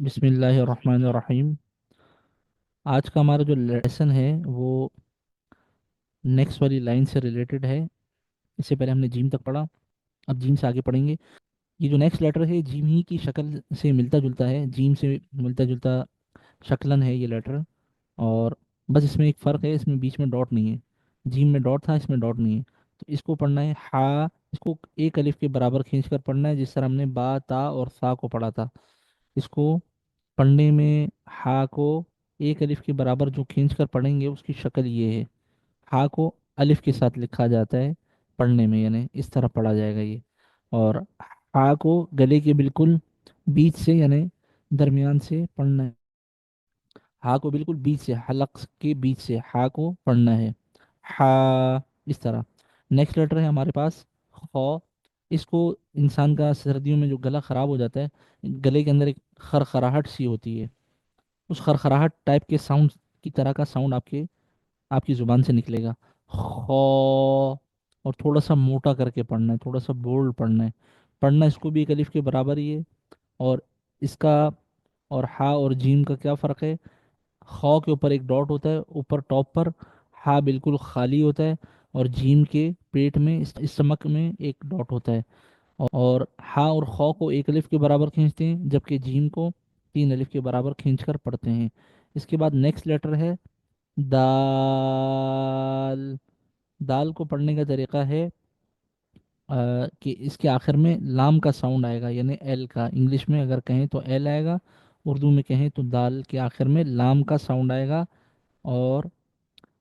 بسم اللہ الرحمن الرحیم۔ آج کا ہمارا جو لیسن ہے وہ نیکسٹ والی لائن سے ریلیٹڈ ہے۔ اس سے پہلے ہم نے جیم تک پڑھا، اب جیم سے آگے پڑھیں گے۔ یہ جو نیکسٹ لیٹر ہے جیم ہی کی شکل سے ملتا جلتا ہے، جیم سے ملتا جلتا شکلن ہے یہ لیٹر، اور بس اس میں ایک فرق ہے، اس میں بیچ میں ڈاٹ نہیں ہے۔ جیم میں ڈاٹ تھا، اس میں ڈاٹ نہیں ہے۔ تو اس کو پڑھنا ہے ہا، اس کو ایک الف کے برابر کھینچ کر پڑھنا ہے، جس طرح ہم نے با تا اور سا کو پڑھا تھا۔ اس کو پڑھنے میں ہا کو ایک الف کے برابر جو کھینچ کر پڑھیں گے اس کی شکل یہ ہے۔ ہا کو الف کے ساتھ لکھا جاتا ہے پڑھنے میں، یعنی اس طرح پڑھا جائے گا یہ۔ اور ہا کو گلے کے بالکل بیچ سے یعنی درمیان سے پڑھنا ہے۔ ہا کو بالکل بیچ سے، حلق کے بیچ سے ہا کو پڑھنا ہے، ہا، اس طرح۔ نیکسٹ لیٹر ہے ہمارے پاس خو۔ اس کو انسان کا سردیوں میں جو گلا خراب ہو جاتا ہے، گلے کے اندر ایک خرخراہٹ سی ہوتی ہے، اس خرخراہٹ ٹائپ کے ساؤنڈ کی طرح کا ساؤنڈ آپ کی زبان سے نکلے گا، خو۔ اور تھوڑا سا موٹا کر کے پڑھنا ہے، تھوڑا سا بولڈ پڑھنا ہے۔ پڑھنا اس کو بھی ایک الف کے برابر ہی ہے۔ اور اس کا اور ہا اور جیم کا کیا فرق ہے؟ خو کے اوپر ایک ڈاٹ ہوتا ہے اوپر ٹاپ پر، ہا بالکل خالی ہوتا ہے، اور جیم کے پیٹ میں اسٹمک میں ایک ڈاٹ ہوتا ہے۔ اور ہا اور خو کو ایک الف کے برابر کھینچتے ہیں، جبکہ جیم کو تین الف کے برابر کھینچ کر پڑھتے ہیں۔ اس کے بعد نیکسٹ لیٹر ہے دال۔ دال کو پڑھنے کا طریقہ ہے کہ اس کے آخر میں لام کا ساؤنڈ آئے گا، یعنی ایل کا۔ انگلش میں اگر کہیں تو ایل آئے گا، اردو میں کہیں تو دال کے آخر میں لام کا ساؤنڈ آئے گا، اور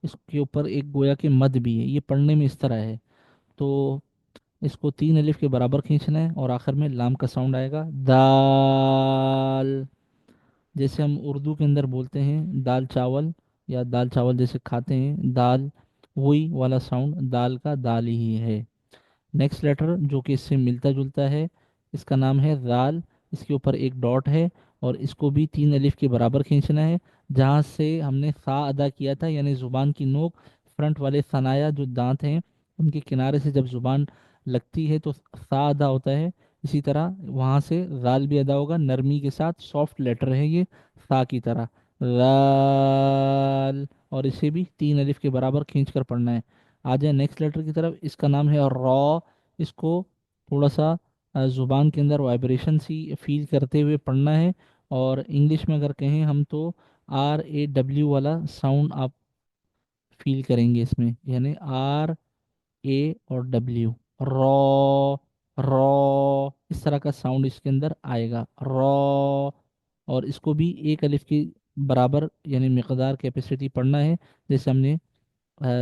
اس کے اوپر ایک گویا کے مد بھی ہے۔ یہ پڑھنے میں اس طرح ہے، تو اس کو تین الف کے برابر کھینچنا ہے اور آخر میں لام کا ساؤنڈ آئے گا، دال۔ جیسے ہم اردو کے اندر بولتے ہیں دال چاول، یا دال چاول جیسے کھاتے ہیں دال، وہی والا ساؤنڈ دال کا دال ہی ہے۔ نیکسٹ لیٹر جو کہ اس سے ملتا جلتا ہے، اس کا نام ہے ذال۔ اس کے اوپر ایک ڈاٹ ہے، اور اس کو بھی تین الف کے برابر کھینچنا ہے، جہاں سے ہم نے سا ادا کیا تھا، یعنی زبان کی نوک، فرنٹ والے ثنایا جو دانت ہیں ان کے کنارے سے جب زبان لگتی ہے تو سا ادا ہوتا ہے، اسی طرح وہاں سے ذال بھی ادا ہوگا، نرمی کے ساتھ، سافٹ لیٹر ہے یہ سا کی طرح، ذال۔ اور اسے بھی تین الف کے برابر کھینچ کر پڑھنا ہے۔ آ جائیں نیکسٹ لیٹر کی طرف، اس کا نام ہے را۔ اس کو تھوڑا سا زبان کے اندر وائبریشن سی فیل کرتے ہوئے پڑھنا ہے، اور انگلش میں اگر کہیں ہم تو آر اے ڈبلیو والا ساؤنڈ آپ فیل کریں گے اس میں، یعنی آر اے اور ڈبلیو، رو، رو، اس طرح کا ساؤنڈ اس کے اندر آئے گا، رو۔ اور اس کو بھی ایک الف کی برابر یعنی مقدار کیپیسٹی پڑھنا ہے، جیسے ہم نے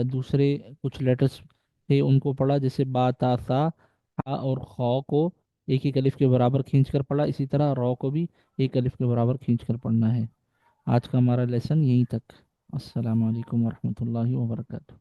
دوسرے کچھ لیٹرز تھے ان کو پڑھا، جیسے با تا سا، ہا اور خو کو ایک ایک الف کے برابر کھینچ کر پڑھا، اسی طرح رو کو بھی ایک الف کے برابر کھینچ کر پڑھنا ہے۔ آج کا ہمارا لیسن یہیں تک۔ السلام علیکم ورحمۃ اللہ وبرکاتہ۔